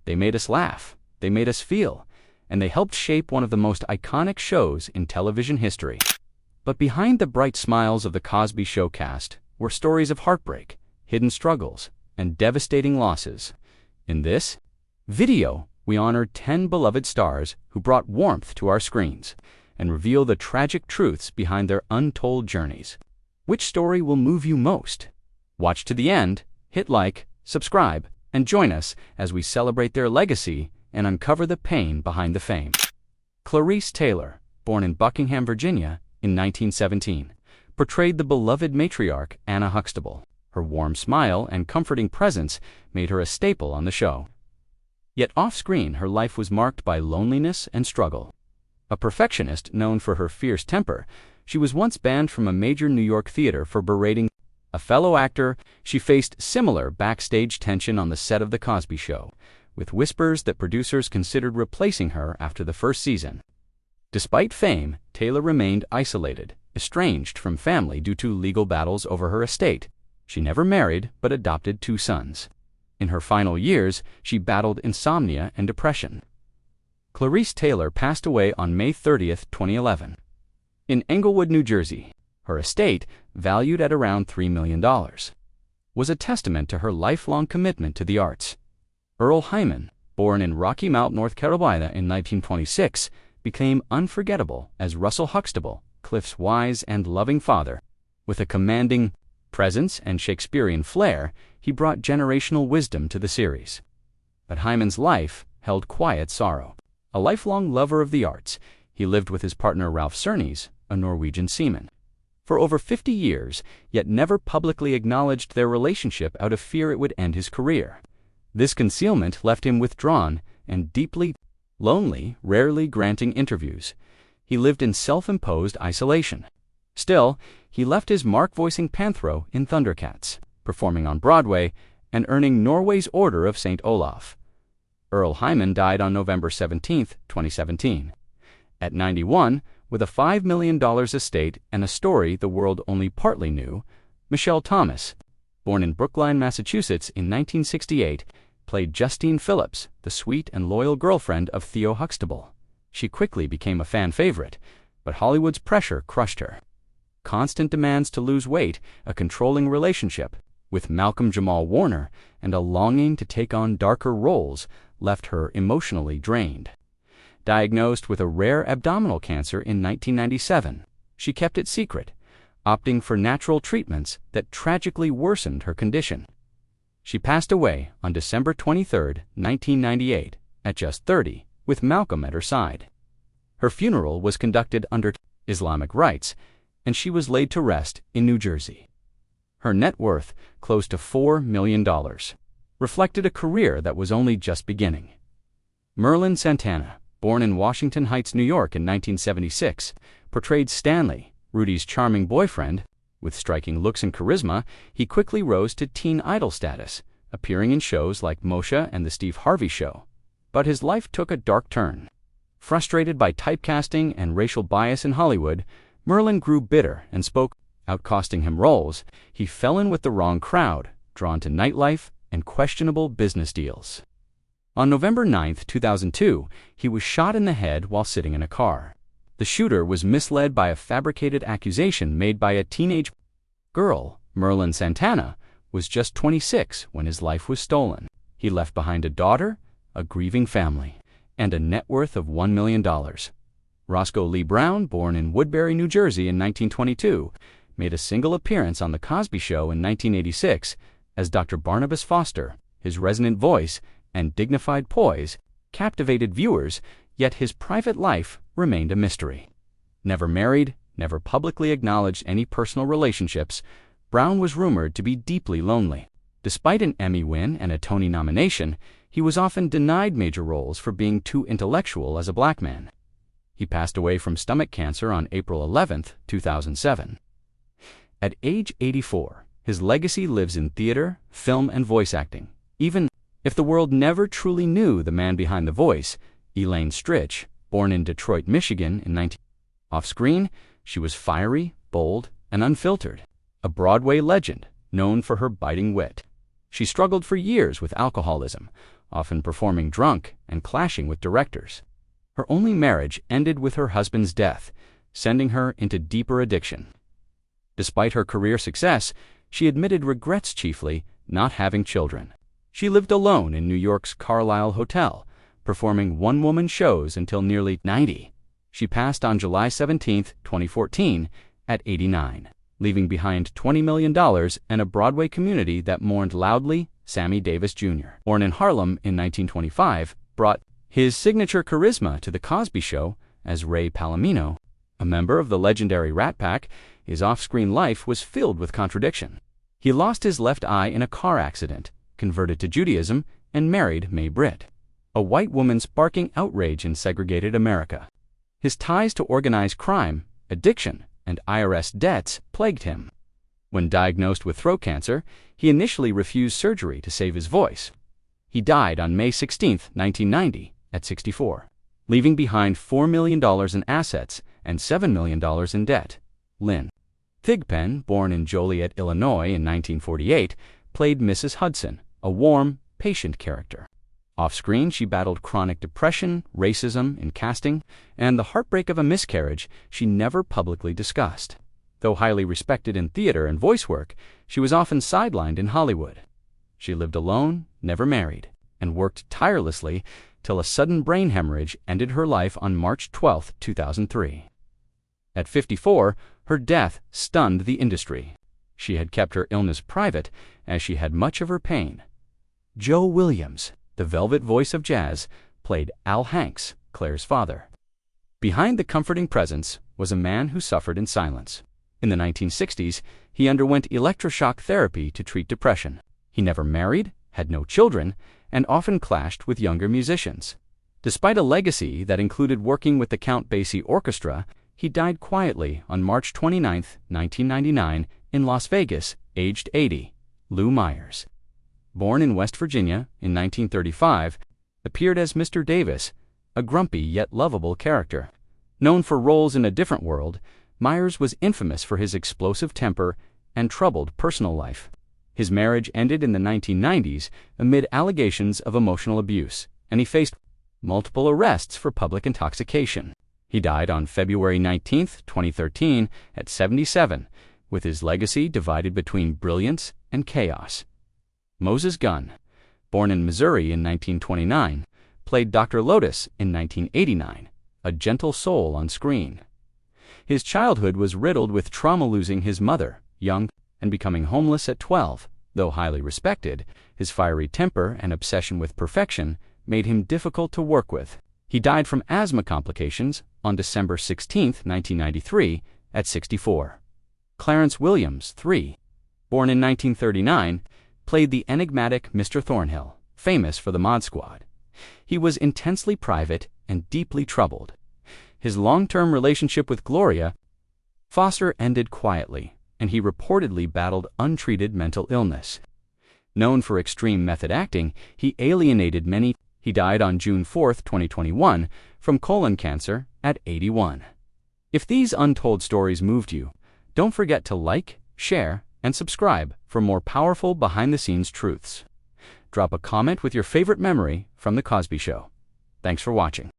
They made us laugh, they made us feel, and they helped shape one of the most iconic shows in television history. But behind the bright smiles of the Cosby Show cast were stories of heartbreak, hidden struggles, and devastating losses. In this video, we honor 10 beloved stars who brought warmth to our screens and reveal the tragic truths behind their untold journeys. Which story will move you most? Watch to the end, hit like, subscribe, and join us as we celebrate their legacy and uncover the pain behind the fame. Clarice Taylor, born in Buckingham, Virginia in 1917, portrayed the beloved matriarch Anna Huxtable. Her warm smile and comforting presence made her a staple on the show. Yet off-screen, her life was marked by loneliness and struggle. A perfectionist known for her fierce temper, she was once banned from a major New York theater for berating a fellow actor. She faced similar backstage tension on the set of The Cosby Show, with whispers that producers considered replacing her after the first season. Despite fame, Taylor remained isolated, estranged from family due to legal battles over her estate. She never married but adopted 2 sons. In her final years, she battled insomnia and depression. Clarice Taylor passed away on May 30, 2011. In Englewood, New Jersey, her estate, valued at around $3 million, was a testament to her lifelong commitment to the arts. Earl Hyman, born in Rocky Mount, North Carolina in 1926, became unforgettable as Russell Huxtable, Cliff's wise and loving father. With a commanding presence and Shakespearean flair, he brought generational wisdom to the series. But Hyman's life held quiet sorrow. A lifelong lover of the arts, he lived with his partner Ralph Cernes, a Norwegian seaman, for over 50 years, yet never publicly acknowledged their relationship out of fear it would end his career. This concealment left him withdrawn and deeply lonely, rarely granting interviews. He lived in self-imposed isolation. Still, he left his mark voicing Panthro in Thundercats, performing on Broadway, and earning Norway's Order of St. Olaf. Earl Hyman died on November 17, 2017. At 91, with a $5 million estate and a story the world only partly knew, Michelle Thomas, born in Brookline, Massachusetts in 1968, played Justine Phillips, the sweet and loyal girlfriend of Theo Huxtable. She quickly became a fan favorite, but Hollywood's pressure crushed her. Constant demands to lose weight, a controlling relationship with Malcolm Jamal Warner, and a longing to take on darker roles left her emotionally drained. Diagnosed with a rare abdominal cancer in 1997, she kept it secret, opting for natural treatments that tragically worsened her condition. She passed away on December 23, 1998, at just 30, with Malcolm at her side. Her funeral was conducted under Islamic rites, and she was laid to rest in New Jersey. Her net worth, close to $4 million, reflected a career that was only just beginning. Merlin Santana, born in Washington Heights, New York in 1976, portrayed Stanley, Rudy's charming boyfriend. With striking looks and charisma, he quickly rose to teen idol status, appearing in shows like Moshe and The Steve Harvey Show. But his life took a dark turn. Frustrated by typecasting and racial bias in Hollywood, Merlin grew bitter and spoke out, costing him roles. He fell in with the wrong crowd, drawn to nightlife and questionable business deals. On November 9, 2002, he was shot in the head while sitting in a car. The shooter was misled by a fabricated accusation made by a teenage girl. Merlin Santana was just 26 when his life was stolen. He left behind a daughter, a grieving family, and a net worth of $1 million. Roscoe Lee Brown, born in Woodbury, New Jersey in 1922, made a single appearance on The Cosby Show in 1986 as Dr. Barnabas Foster. His resonant voice and dignified poise captivated viewers, yet his private life remained a mystery. Never married, never publicly acknowledged any personal relationships, Brown was rumored to be deeply lonely. Despite an Emmy win and a Tony nomination, he was often denied major roles for being too intellectual as a black man. He passed away from stomach cancer on April 11, 2007. At age 84, his legacy lives in theater, film, and voice acting. Even if the world never truly knew the man behind the voice, Elaine Stritch, born in Detroit, Michigan in 19... Off-screen, she was fiery, bold, and unfiltered, a Broadway legend known for her biting wit. She struggled for years with alcoholism, often performing drunk and clashing with directors. Her only marriage ended with her husband's death, sending her into deeper addiction. Despite her career success, she admitted regrets, chiefly not having children. She lived alone in New York's Carlisle Hotel, performing one-woman shows until nearly 90. She passed on July 17, 2014, at 89, leaving behind $20 million and a Broadway community that mourned loudly. Sammy Davis Jr., born in Harlem in 1925, brought his signature charisma to The Cosby Show as Ray Palomino. A member of the legendary Rat Pack, his off-screen life was filled with contradiction. He lost his left eye in a car accident, converted to Judaism, and married Mae Britt, a white woman sparking outrage in segregated America. His ties to organized crime, addiction, and IRS debts plagued him. When diagnosed with throat cancer, he initially refused surgery to save his voice. He died on May 16, 1990, at 64, leaving behind $4 million in assets and $7 million in debt. Lynn Thigpen, born in Joliet, Illinois in 1948, played Mrs. Hudson, a warm, patient character. Off-screen, she battled chronic depression, racism in casting, and the heartbreak of a miscarriage she never publicly discussed. Though highly respected in theater and voice work, she was often sidelined in Hollywood. She lived alone, never married, and worked tirelessly till a sudden brain hemorrhage ended her life on March 12, 2003. At 54, her death stunned the industry. She had kept her illness private, as she had much of her pain. Joe Williams, the velvet voice of jazz, played Al Hanks, Claire's father. Behind the comforting presence was a man who suffered in silence. In the 1960s, he underwent electroshock therapy to treat depression. He never married, had no children, and often clashed with younger musicians. Despite a legacy that included working with the Count Basie Orchestra, he died quietly on March 29, 1999, in Las Vegas, aged 80. Lou Myers, born in West Virginia in 1935, appeared as Mr. Davis, a grumpy yet lovable character. Known for roles in A Different World, Myers was infamous for his explosive temper and troubled personal life. His marriage ended in the 1990s amid allegations of emotional abuse, and he faced multiple arrests for public intoxication. He died on February 19, 2013, at 77, with his legacy divided between brilliance and chaos. Moses Gunn, born in Missouri in 1929, played Dr. Lotus in 1989, a gentle soul on screen. His childhood was riddled with trauma, losing his mother young and becoming homeless at 12. Though highly respected, his fiery temper and obsession with perfection made him difficult to work with. He died from asthma complications on December 16, 1993, at 64. Clarence Williams, 3, born in 1939, played the enigmatic Mr. Thornhill, famous for the Mod Squad. He was intensely private and deeply troubled. His long-term relationship with Gloria Foster ended quietly, and he reportedly battled untreated mental illness. Known for extreme method acting, he alienated many. He died on June 4, 2021, from colon cancer at 81. If these untold stories moved you, don't forget to like, share, and subscribe for more powerful behind-the-scenes truths. Drop a comment with your favorite memory from The Cosby Show. Thanks for watching.